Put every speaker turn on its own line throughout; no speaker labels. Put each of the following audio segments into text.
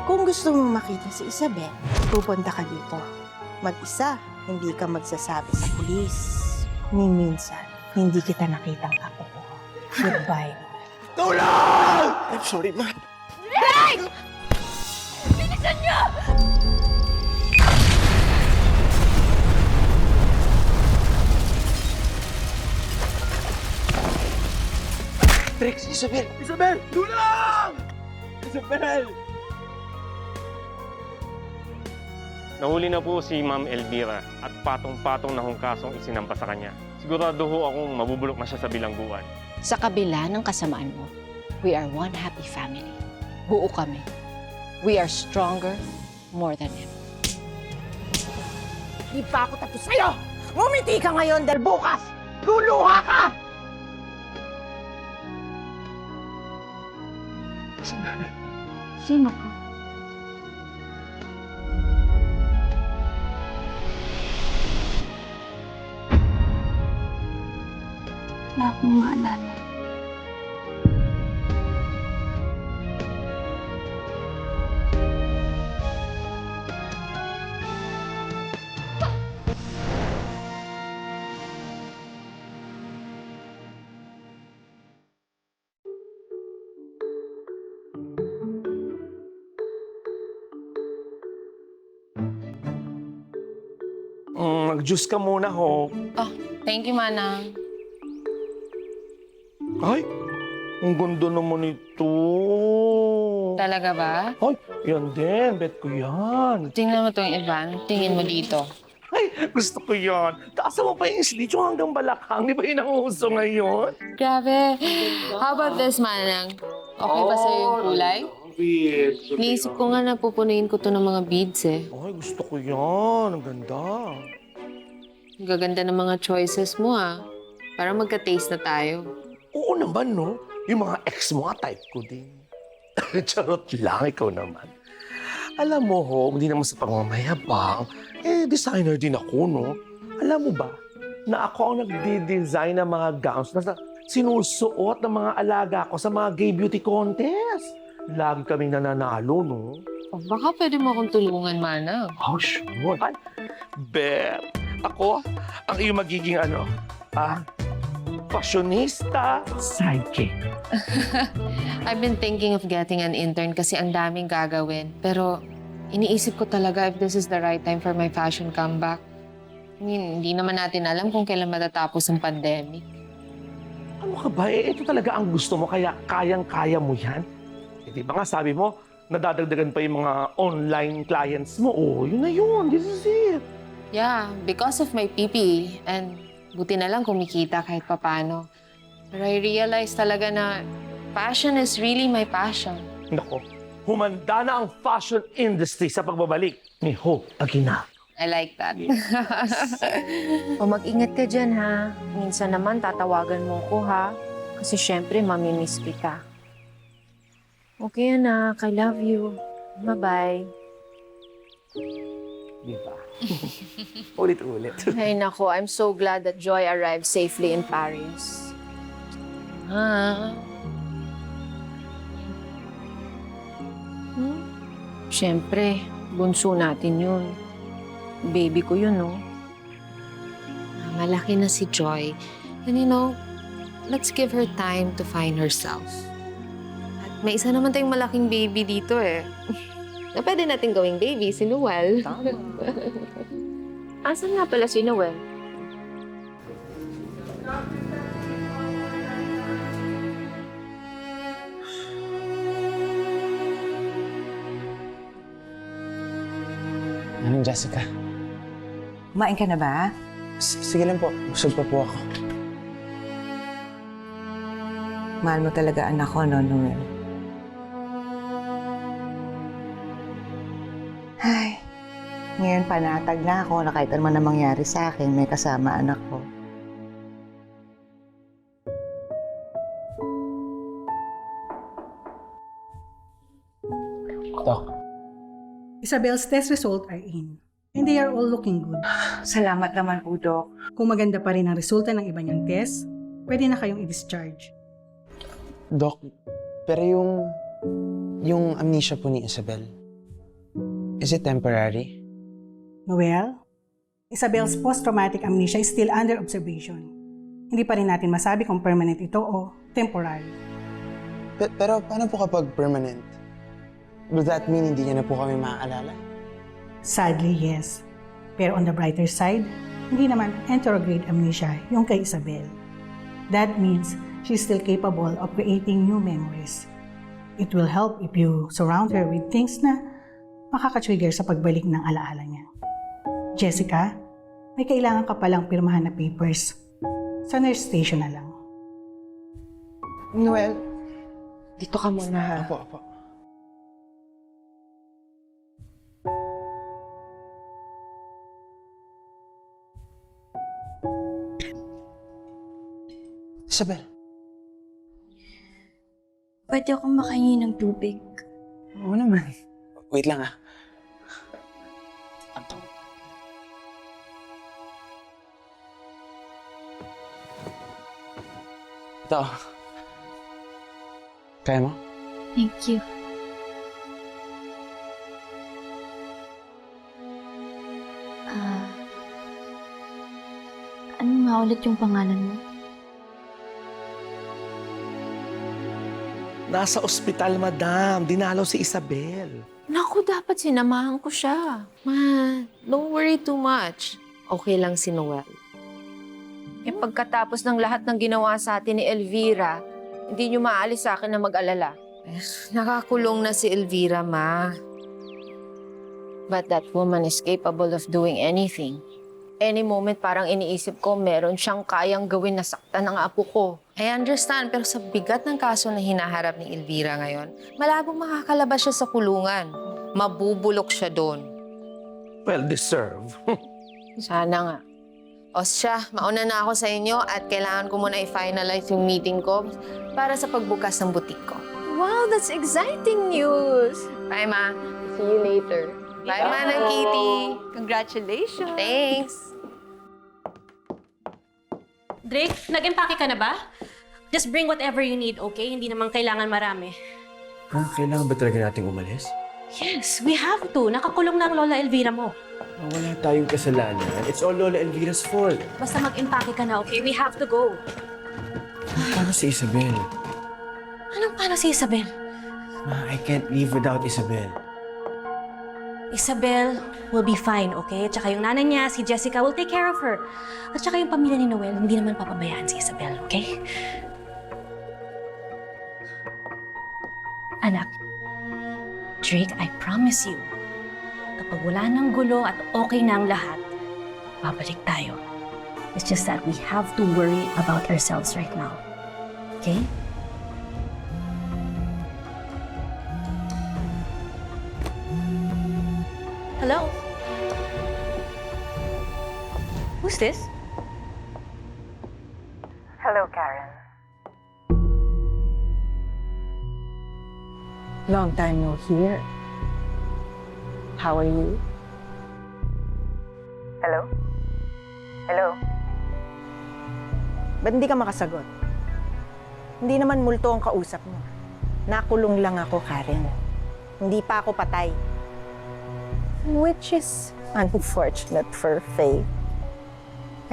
Kung gusto mong makita si Isabel, pupunta ka dito. Mag-isa, hindi ka magsasabi sa pulis. Ni minsan, hindi kita nakitang ako. Goodbye.
Tulong! I'm sorry, ma.
Bilisan niyo!
Trix, Isabel! Isabel! Tulong! Isabel!
Nahuli na po si Ma'am Elvira at patong-patong na hong isinampa sa kanya. Sigurado ho akong mabubulok na siya sa bilangguan.
Sa kabila ng kasamaan mo, we are one happy family. Buo kami. We are stronger more than ever.
Di pa ako tapos sa'yo! Ngumiti ka ngayon dahil bukas, luluha ka!
Sino ka? Wala akong maalala.
Mag-juice ka muna, ho.
Oh, thank you, Manang.
Ay, ang ganda naman ito.
Talaga ba?
Ay, yan din. Bet ko yan.
Tingnan mo itong Ivan. Tingin mo dito.
Ay, gusto ko yan. Taasan mo pa yung slitch hanggang balakang. Di ba yun ang uso ngayon?
Grabe. How about this, Manang? Okay ba sa'yo yung kulay?
Beads.
Naisip ko nga na pupunuin ko to ng mga beads eh.
Ay, gusto ko yan. Ang ganda.
Ang gaganda ng mga choices mo ah. Para magka-taste na tayo.
Oo naman, no? Yung mga ex mo, type ko din. Charot lang, ikaw naman. Alam mo, ho, hindi naman sa pangmamayabang, designer din ako, no? Alam mo ba, na ako ang nagde-design ng mga gowns na sinusuot ng mga alaga ko sa mga gay beauty contest. Lagi kaming nananalo, no?
Oh, baka pwede mo akong tulungan, Manang.
Oh, sure. Ay, bet. Ako, ang iyong magiging fashionista sidekick.
I've been thinking of getting an intern kasi ang daming gagawin. Pero iniisip ko talaga if this is the right time for my fashion comeback. I mean, hindi naman natin alam kung kailan matatapos ang pandemic.
Ano ka ba? Ito talaga ang gusto mo, kaya kayang-kaya mo yan? Di ba nga sabi mo, nadadagdagan pa yung mga online clients mo. Oh, yun na yun. This is it.
Yeah, because of my PPE. And buti na lang kumikita kahit papano. Pero I realize talaga na fashion is really my passion.
Nako, humanda na ang fashion industry sa pagbabalik ni Hope Aguinaldo.
I like that.
O mag-ingat ka dyan, ha? Minsan naman tatawagan mo ko, ha? Kasi syempre, mamimiss kita. Okay, anak. I love you. Bye-bye.
Di ba? Ulit-ulit.
Ay, nako. I'm so glad that Joy arrived safely in Paris.
Ah,
Syempre, bunso natin yun. Baby ko yun, no?
malaki na si Joy. And you know, let's give her time to find herself. At may isa naman tayong malaking baby dito eh. Na pwede natin gawing baby, si Noel.
Asan nga pala si Noel?
Anong Jessica?
Kumain ka na ba?
Sige lang po. Busog pa po ako.
Mahal mo talaga anak ko, no, Noel? Ay, ngayon panatag na ako na kahit ano man ang mangyari sa akin, may kasama anak ko.
Dok,
Isabel's test result are in. And they are all looking good.
Salamat naman po, Dok.
Kung maganda pa rin ang resulta ng iba niyang test, pwede na kayong i-discharge.
Dok, pero yung amnesia po ni Isabel, Is it temporary?
Noel, Isabel's post-traumatic amnesia is still under observation. Hindi pa rin natin masabi kung permanent ito o temporary.
Pero paano po kapag permanent? Does that mean hindi niya na po kami maaalala?
Sadly, yes. Pero on the brighter side, hindi naman anterograde amnesia yung kay Isabel. That means she's still capable of creating new memories. It will help if you surround her with things na makaka-trigger sa pagbalik ng alaala niya. Jessica, may kailangan ka palang pirmahan na papers. Sa nurse station na lang.
Noel, dito ka muna ha.
Apo. Isabel.
Pwede akong makahingi ng tubig.
Oo naman. Wait lang ah. Ito. Kaya mo?
Thank you. Ano nga ulit yung pangalan mo?
Nasa ospital, madam. Dinalaw si Isabel.
Naku, dapat sinamahan ko siya. Ma, don't worry too much. Okay lang si Noel. Eh pagkatapos ng lahat ng ginawa sa atin ni Elvira, hindi niyo maalis sa akin na mag-alala. Nakakulong na si Elvira, Ma. But that woman is capable of doing anything. Any moment parang iniisip ko meron siyang kayang gawin na saktan ng apo ko. I understand, pero sa bigat ng kaso na hinaharap ni Elvira ngayon, malabong makakalabas siya sa kulungan. Mabubulok siya doon.
Well deserved.
Sana nga. O siya, mauna na ako sa inyo at kailangan ko muna i-finalize yung meeting ko para sa pagbukas ng butik ko. Wow, that's exciting news! Bye, Ma. See you later. Bye, Manang Kitty.
Congratulations!
Thanks.
Drake, nag-empake ka na ba? Just bring whatever you need, okay? Hindi naman kailangan marami.
Kailangan ba talaga nating umalis?
Yes, we have to. Nakakulong na ang Lola Elvira mo.
Wala tayong kasalanan. It's all Lola Elvira's fault.
Basta mag-empake ka na, okay? We have to go.
Paano si Isabel?
Anong paano si Isabel?
Ma, I can't live without Isabel.
Isabel will be fine, okay? Tsaka yung nanay niya, si Jessica, will take care of her. At tsaka yung pamilya ni Noel, hindi naman papabayaan si Isabel, okay? Anak, Drake, I promise you, kapag wala nang gulo at okay na ang lahat, babalik tayo. It's just that we have to worry about ourselves right now. Okay? Hello? Who's this?
Hello, Karen. Long time no hear. How are you? Hello? Hello? Ba't hindi ka makasagot? Hindi naman multo ang kausap mo. Nakulong lang ako, Karen. Hindi pa ako patay. Which is unfortunate for Faith.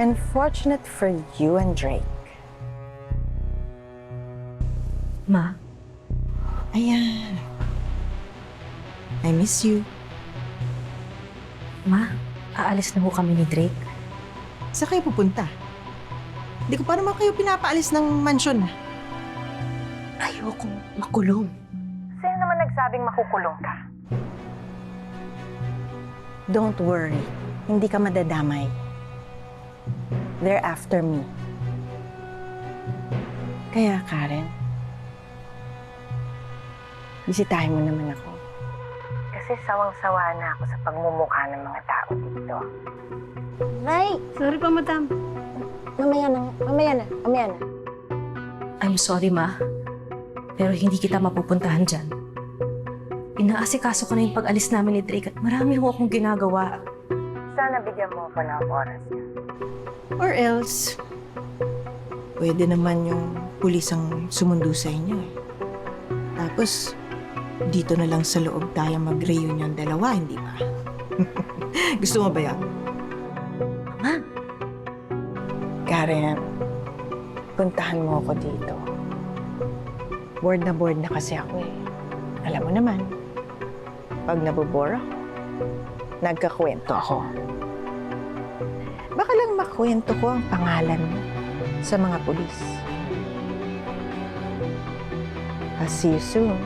And fortunate for you and Drake.
Ma,
Ayan. I miss you.
Ma, aalis na ho kami ni Drake.
Saan kayo pupunta? Hindi ko pa naman kayo pinapaalis ng mansyon.
Ayokong makulong.
Sino naman nagsabing makukulong ka? Don't worry. Hindi ka madadamay. They're after me. Kaya, Karen, bisitahin mo naman ako. Kasi sawang-sawa na ako sa pagmumukha ng mga tao dito. Nay!
Sorry pa, madam.
Mamaya na.
I'm sorry, Ma. Pero hindi kita mapupuntahan dyan. Inaasikaso ko na yung pag-alis namin ni Drake at marami ho akong ginagawa.
Sana bigyan mo ako ng oras niya. Or else, pwede naman yung pulis ang sumundo sa inyo eh. Tapos, dito na lang sa loob tayo mag-reunion dalawa, hindi ba? Gusto mo ba yan?
Ma?
Karen, puntahan mo ako dito. Bored na kasi ako eh. Alam mo naman, pag nabobore ako, nagkakwento ako. Baka lang makwento ko ang pangalan mo sa mga pulis. I'll see you soon.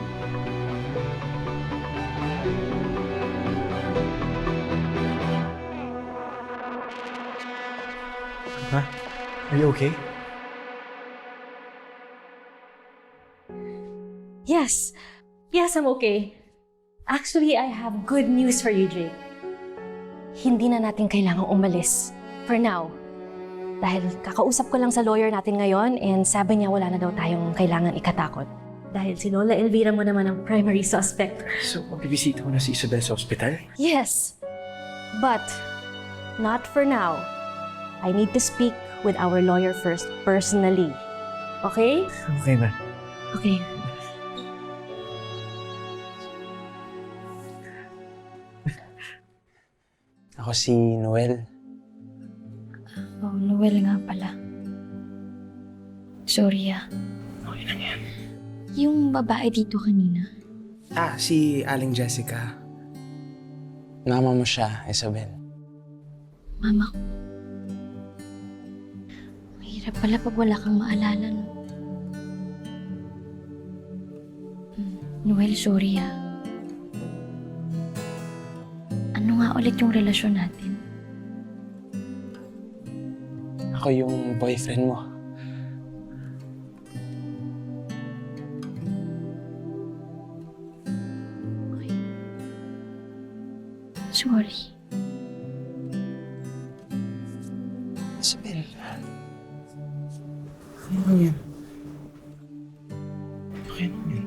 Are you okay?
Yes. Yes, I'm okay. Actually, I have good news for you, Drake. Hindi na natin kailangang umalis. For now. Dahil kakausap ko lang sa lawyer natin ngayon and sabi niya wala na daw tayong kailangan ikatakot. Dahil si Lola Elvira mo naman ang primary suspect.
So, mabibisita mo na si Isabel sa ospital?
Yes. But, not for now. I need to speak with our lawyer first, personally. Okay?
Okay, ma.
Okay.
Ako si Noel.
Oh, Noel nga pala. Sorry
Okay lang yan.
Yung babae dito kanina.
Si Aling Jessica.
Mama mo siya, Isabel.
Mama ko. Mahirap pala pag wala kang maalala, no? Noel, sorry Ano nga ulit yung relasyon natin?
Ako yung boyfriend mo.
Sorry.
Isabel. Ano lang yan? Okay lang yan.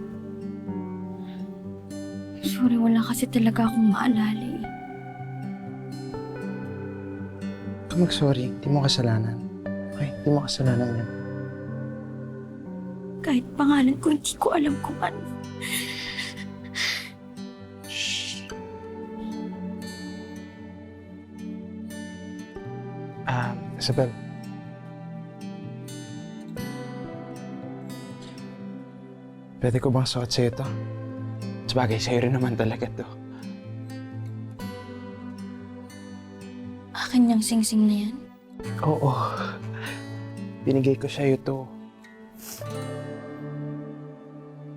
Sorry, wala kasi talaga akong maalala eh.
Huwag mag-sorry. Hindi mo kasalanan. Okay? Hindi mo kasalanan yan.
Kahit pangalan ko, hindi ko alam kung ano.
Isabel. Pwede ko bang suot sa'yo ito? Sabagay, sa'yo rin naman talaga to.
Akin yung sing-sing na yan.
Oo. Binigay ko sa'yo to.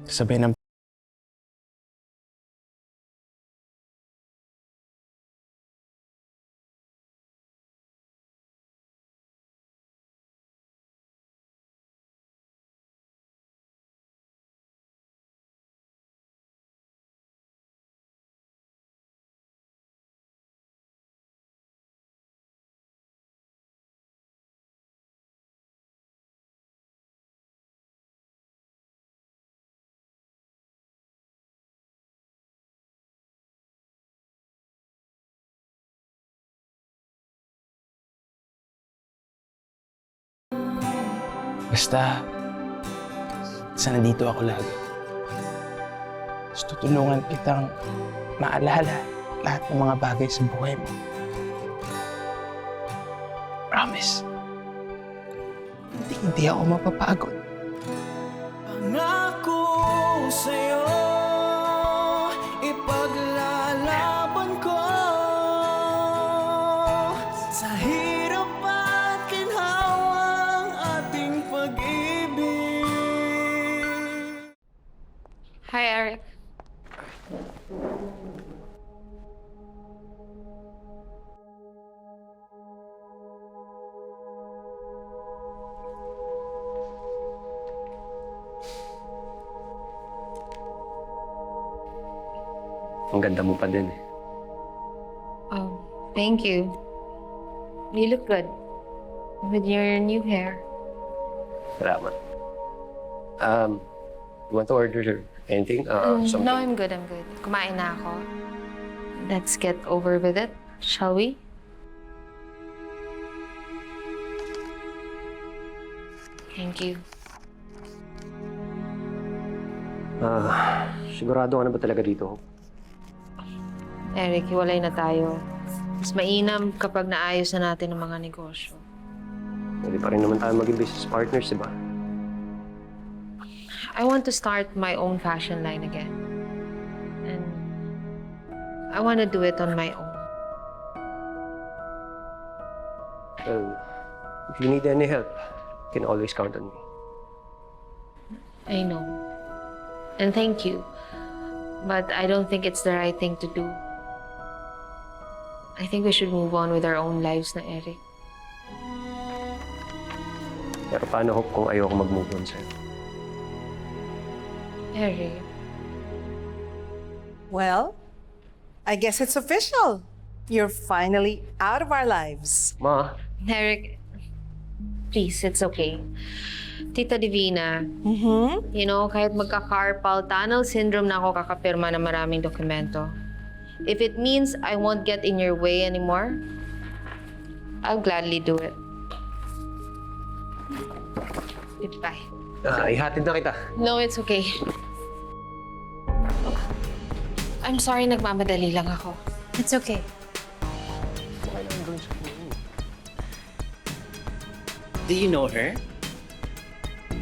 Sabay ng Basta, nandito ako lagi. Gusto tutulungan kitang maalala lahat ng mga bagay sa buhay mo. Promise. Hindi ako mapapagod.
Pangako sa'yo, ipaglalaban ko sa hirap at ginhawang ating pag-ibig.
Hi, Eric.
Ang ganda mo pa din eh.
Oh, thank you. You look good. With your new hair.
Salamat. You want to order anything? Something?
No, I'm good. Kumain na ako. Let's get over with it, shall we? Thank you.
Sigurado ka na ba talaga dito?
Eric, hiwalay na tayo. Mas mainam kapag naayos na natin ang mga negosyo.
Pwede pa rin naman tayo maging business partners, di ba?
I want to start my own fashion line again. And I want to do it on my own.
Well, if you need any help, you can always count on me.
I know. And thank you. But I don't think it's the right thing to do. I think we should move on with our own lives na, Eric.
Pero paano, Hope, kung ayoko mag-move on sa'yo?
Eric.
Well, I guess it's official. You're finally out of our lives.
Ma,
Eric, please, it's okay. Tita Divina, you know, kahit magka-carpal tunnel syndrome na ako kakapirma ng maraming dokumento. If it means I won't get in your way anymore, I'll gladly do it. Goodbye.
ihatid na kita.
No, it's okay. I'm sorry, nagmamadali lang ako.
It's okay.
Do you know her?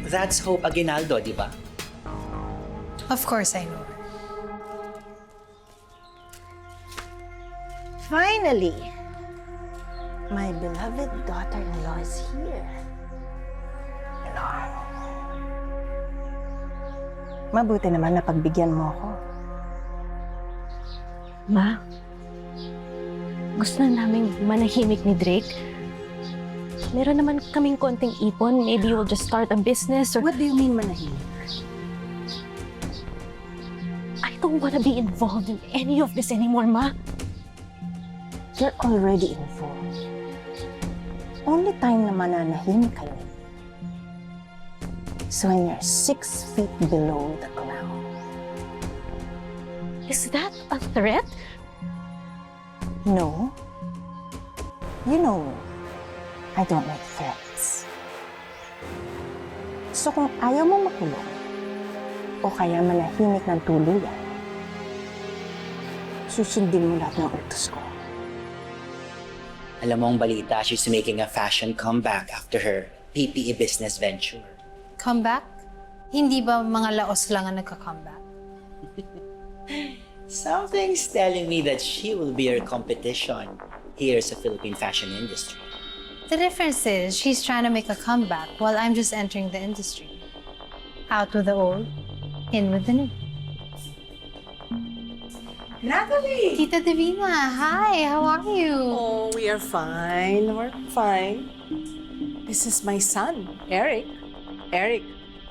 That's Hope Aguinaldo, di ba?
Of course I know her.
Finally, my beloved daughter-in-law is here. Mabuti naman na pagbigyan mo ako.
Ma, gusto na namin manahimik ni Drake. Meron naman kaming konting ipon. Maybe we'll just start a business or...
What do you mean manahimik?
I don't wanna be involved in any of this anymore, Ma.
You're already involved. Only time na mananahimik kayo is when you're 6 feet below the ground.
Is that a threat?
No. You know me. I don't make threats. So kung ayaw mo makulong, o kaya manahimik ng tuluyan, susundin mo lahat ng utos ko.
Alam mo ang balita, she's making a fashion comeback after her PPE business venture.
Comeback? Hindi ba mga laos lang ang nagka-comeback?
Something's telling me that she will be her competition here sa Philippine fashion industry.
The difference is she's trying to make a comeback while I'm just entering the industry. Out with the old, in with the new.
Natalie!
Tita Divina, hi, how are you?
Oh, we are fine. We're fine. This is my son, Eric. Eric,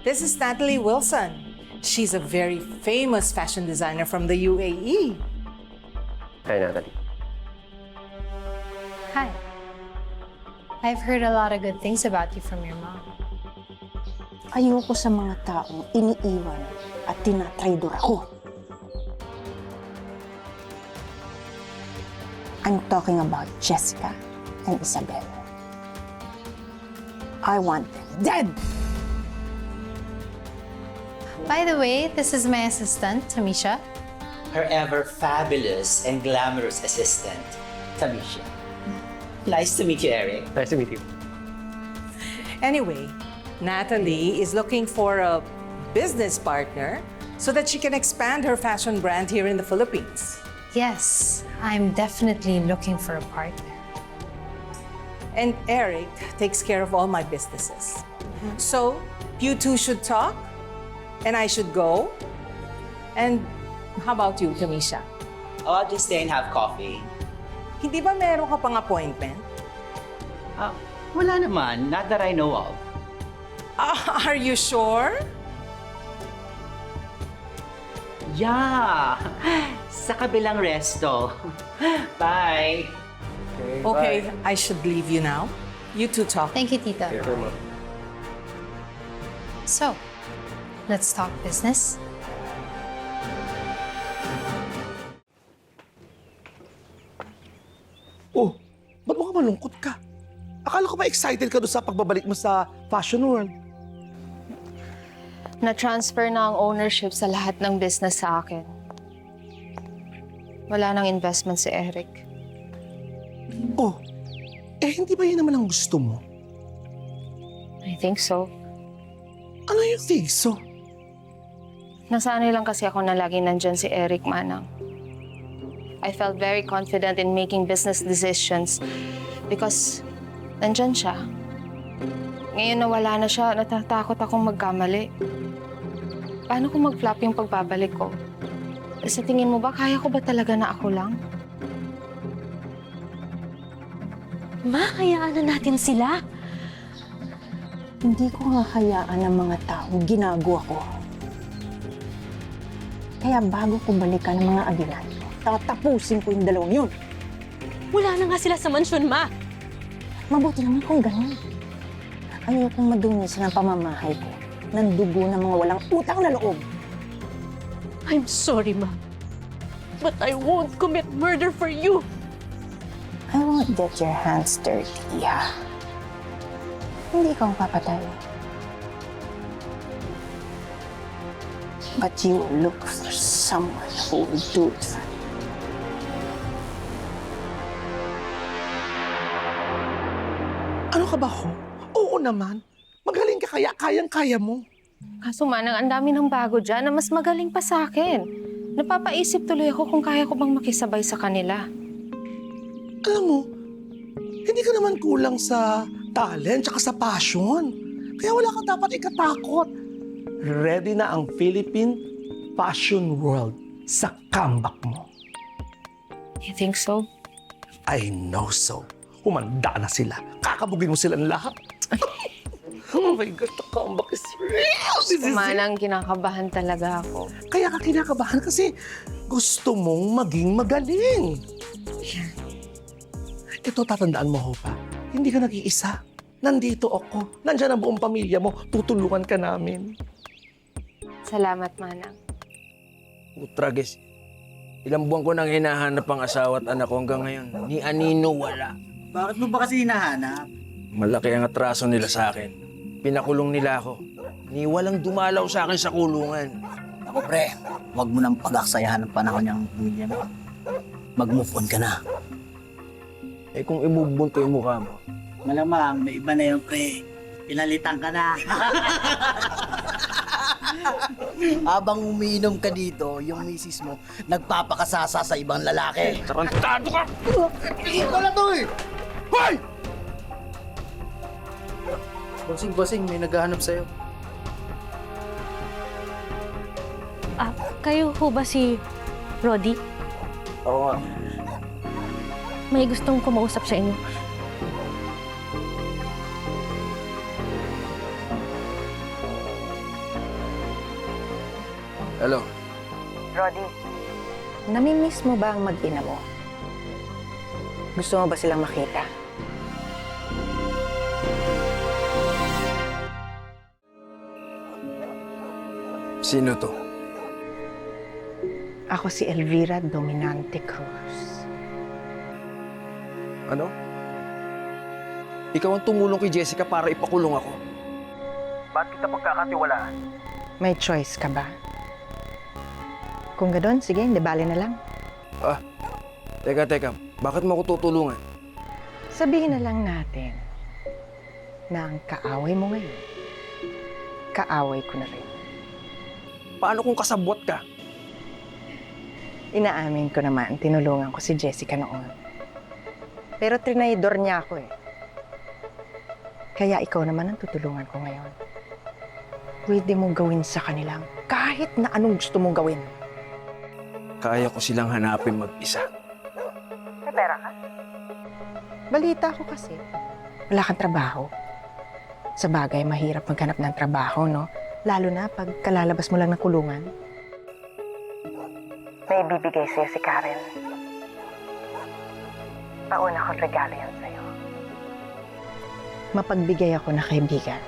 this is Natalie Wilson. She's a very famous fashion designer from the UAE.
Hi, Natalie.
Hi. I've heard a lot of good things about you from your mom.
Ayoko sa mga taong iniiwan at tinatraidor ako. I'm talking about Jessica and Isabel. I want them dead!
By the way, this is my assistant, Tamisha.
Her ever fabulous and glamorous assistant, Tamisha. Nice to meet you, Eric.
Nice to meet you.
Anyway, Natalie is looking for a business partner so that she can expand her fashion brand here in the Philippines.
Yes, I'm definitely looking for a partner.
And Eric takes care of all my businesses. So, you two should talk, and I should go. And how about you, Tamisha?
Oh, I'll just stay and have coffee.
Hindi ba meron ka pang appointment?
Wala naman, not that I know of.
Are you sure?
Yeah, sa kabilang resto. Bye.
Okay, I should leave you now. You two talk.
Thank you, Tita.
Careful, Ma.
So, let's talk business.
Oh, ba't mo ka malungkot ka? Akala ko ba excited ka doon sa pagbabalik mo sa fashion world?
Na-transfer na ang ownership sa lahat ng business sa akin. Wala nang investment si Eric.
Oh, hindi ba yun naman ang gusto mo?
I think so.
Ano yung think so?
Nasanay lang kasi ako na lagi nandyan si Eric, Manang. I felt very confident in making business decisions because nandyan siya. Ngayon na wala na siya, natatakot akong magkamali. Paano kung mag-flop yung pagbabalik ko? Sa tingin mo ba, kaya ko ba talaga na ako lang?
Ma, hayaan na natin sila.
Hindi ko nga hayaan ng mga taong ginagawa ko. Kaya bago ko balikan ang mga agilan, tatapusin ko yung dalawang yun.
Wala na nga sila sa mansyon, Ma.
Mabuti naman kung ganun. Ayokong madunisan ang pamamahay ko ng dugo ng mga walang utang na loob.
I'm sorry, Ma. But I won't commit murder for you.
I won't get your hands dirty, ha? Hindi ka papatay. But you will look for someone who will do it for you.
Ano ka ba, ho? Oo naman. Magaling ka kaya kayang-kaya mo.
Kaso Manang, ang dami ng bago dyan na mas magaling pa sa akin. Napapaisip tuloy ako kung kaya ko bang makisabay sa kanila.
Alam mo, hindi ka naman kulang sa talent tsaka sa passion. Kaya wala ka dapat ikatakot. Ready na ang Philippine fashion world sa comeback mo.
You think so?
I know so. Humanda na sila. Kakabugin mo silang lahat. Oh my God, the comeback is real! This is it.
Manang, kinakabahan talaga ako.
Kaya ka kinakabahan kasi gusto mong maging magaling. Ito, tatandaan mo, Hopa. Hindi ka nag-iisa. Nandito ako. Nandiyan ang buong pamilya mo. Tutulungan ka namin.
Salamat, Manang.
Utragis. Ilang buwan ko nang hinahanap ang asawa at anak ko hanggang ngayon. Ni Anino wala.
Bakit mo ba kasi hinahanap?
Malaki ang atraso nila sa akin. Pinakulong nila ako. Ni walang dumalaw sa akin sa kulungan.
Ako pre, wag mo nang pag-aksayahan ng panahon niyang pamilya mo. Mag-move on ka na.
Eh kung imubon ko yung mukha mo.
Malamang, may iba na yun pre. Pinalitan ka na. Habang umiinom ka dito, yung misis mo, nagpapakasasa sa ibang lalaki.
Tarantado ka!
Ikaw na to eh!
Hoy!
Bossing, may naghahanap sa'yo.
Kayo ho ba si Roddy?
Oo nga.
May gustong kumausap sa inyo.
Hello.
Roddy, namimiss mo ba ang mag-ina mo? Gusto mo ba silang makita?
Sino to?
Ako si Elvira Dominante Cruz.
Ano? Ikaw ang tumulong kay Jessica para ipakulong ako. Ba't kita pagkakatiwalaan?
May choice ka ba? Kung gano'n, sige, hindi bali na lang.
Teka. Bakit mo ako tutulungan?
Sabihin na lang natin na ang kaaway mo ngayon, kaaway ko na rin.
Paano kung kasabwat ka?
Inaamin ko naman, tinulungan ko si Jessica noon. Pero trinaydor niya ako eh. Kaya ikaw naman ang tutulungan ko ngayon. Pwede mong gawin sa kanilang kahit na anong gusto mong gawin.
Kaya ko silang hanapin mag-isa.
May pera ka? Balita ko kasi, wala kang trabaho. Sa bagay, mahirap maghanap ng trabaho, no? Lalo na pag kalalabas mo lang ng kulungan. May bibigay sa'yo si Karen. Pauna kong regalo yan sa'yo. Mapagbigay ako na kaibigan.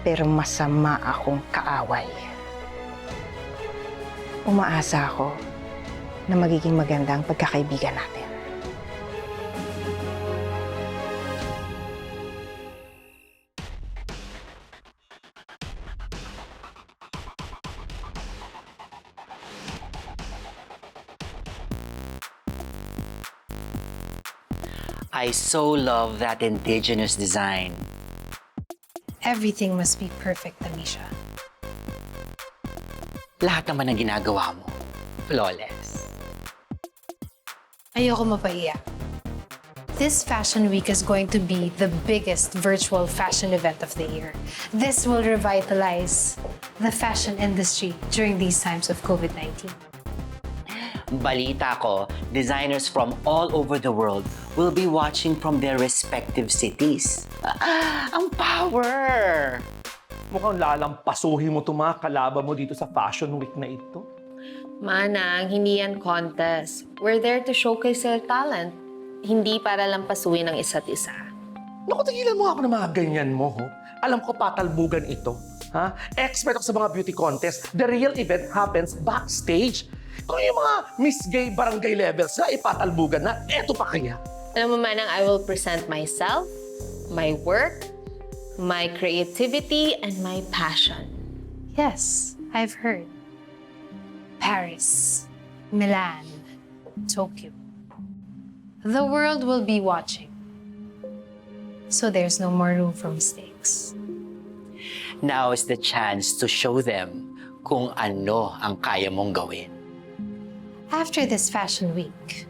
Pero masama akong kaaway. Umaasa ako na magiging maganda ang pagkakaibigan natin.
I so love that indigenous design.
Everything must be perfect, Tamisha.
Lahat naman ng ginagawa mo, flawless.
Ayoko mapaiyak. This fashion week is going to be the biggest virtual fashion event of the year. This will revitalize the fashion industry during these times of COVID-19.
Balita ko, designers from all over the world will be watching from their respective cities. Ang power!
Mukhang lalampasuhin mo itong mga kalaban mo dito sa Fashion Week na ito.
Manang, hindi yan contest. We're there to showcase their talent. Hindi para lang pasuin ang isa't isa.
Naku, tigilan mo ako ng mga ganyan mo, ho. Alam ko patalbugan ito. Ha? Expert ako sa mga beauty contest. The real event happens backstage. Kung yung mga Miss Gay barangay levels na ipatalbugan na, eto pa kaya.
Alam mo, Manang, I will present myself, my work, my creativity, and my passion.
Yes, I've heard. Paris, Milan, Tokyo. The world will be watching. So there's no more room for mistakes.
Now is the chance to show them kung ano ang kaya mong gawin.
After this fashion week,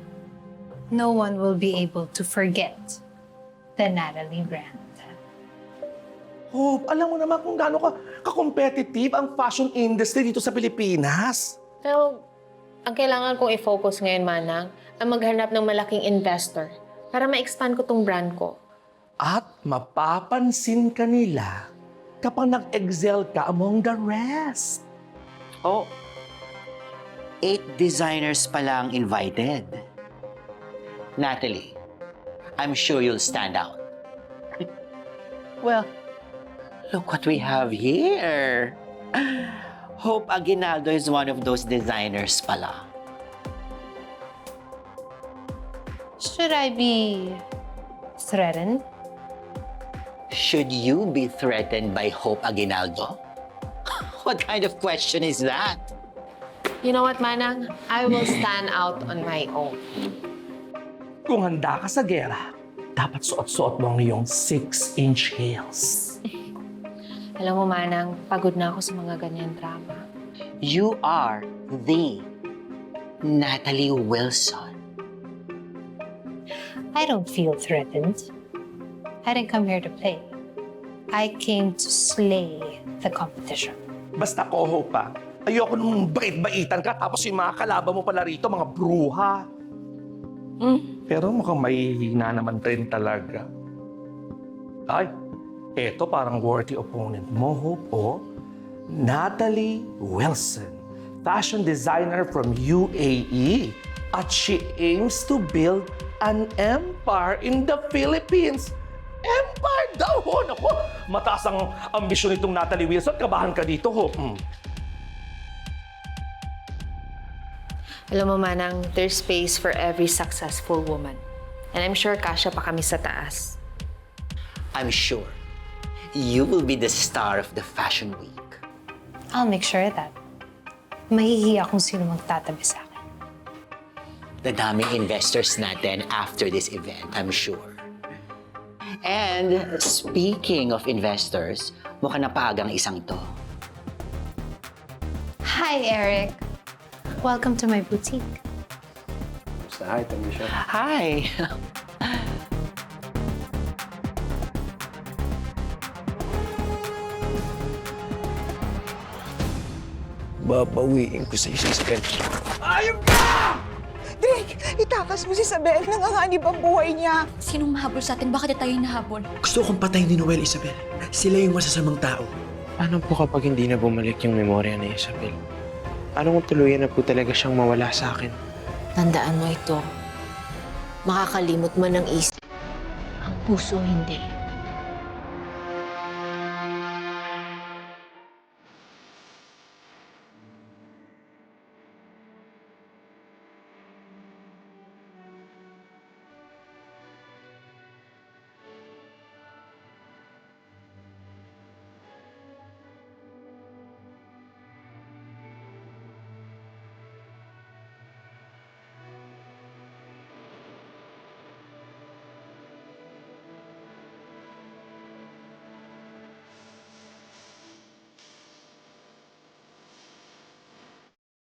no one will be able to forget the Natalie brand.
Hope, alam mo naman kung gaano ka-competitive ang fashion industry dito sa Pilipinas.
Pero, ang kailangan kong i-focus ngayon, Manang, ang maghanap ng malaking investor para ma-expand ko tong brand ko.
At mapapansin ka nila kapag nag-excel ka among the rest.
Oh, 8 designers pa lang invited. Natalie, I'm sure you'll stand out. Well, look what we have here. Hope Aguinaldo is one of those designers pala.
Should I be threatened?
Should you be threatened by Hope Aguinaldo? What kind of question is that?
You know what, Manang? I will stand out on my own.
Kung handa ka sa gera, dapat suot-suot mo ang iyong 6-inch heels.
Alam mo, Manang, pagod na ako sa mga ganyan drama.
You are the Natalie Wilson.
I don't feel threatened. I didn't come here to play. I came to slay the competition.
Basta ko, Hope, ha? Ayoko nung bait-baitan ka tapos yung mga kalaban mo pala rito, mga bruha. Pero mukhang mahihina naman rin talaga. Ay, eto parang worthy opponent mo, Hope, oh. Natalie Wilson, fashion designer from UAE. At she aims to build an empire in the Philippines. Empire daw, ho! Naku, mataas ang ambisyon nitong Natalie Wilson. Kabahan ka dito, Hope.
Alam mo, Manang, there's space for every successful woman. And I'm sure kasya pa kami sa taas.
I'm sure you will be the star of the Fashion Week.
I'll make sure of that. Mahihiya kung sino magtatabi sa akin.
The daming investors natin after this event, I'm sure. And speaking of investors, mukhang napagang isang to.
Hi, Eric. Welcome to my boutique.
Hi, Tamisha.
Hi!
Babawiin ko sa Isabel.
Ayun ka!
Drake, itakas mo si Isabel. Nanganganib ang buhay niya.
Sinong mahabol sa atin? Bakit tayo nahabol?
Gusto kong patayin ni Noel, Isabel. Sila yung masasamang tao.
Paano po kapag hindi na bumalik yung memorya ni Isabel? Paano kung tuluyan na po talaga siyang mawala sa akin?
Tandaan mo ito. Makakalimot man ng isip.
Ang puso hindi.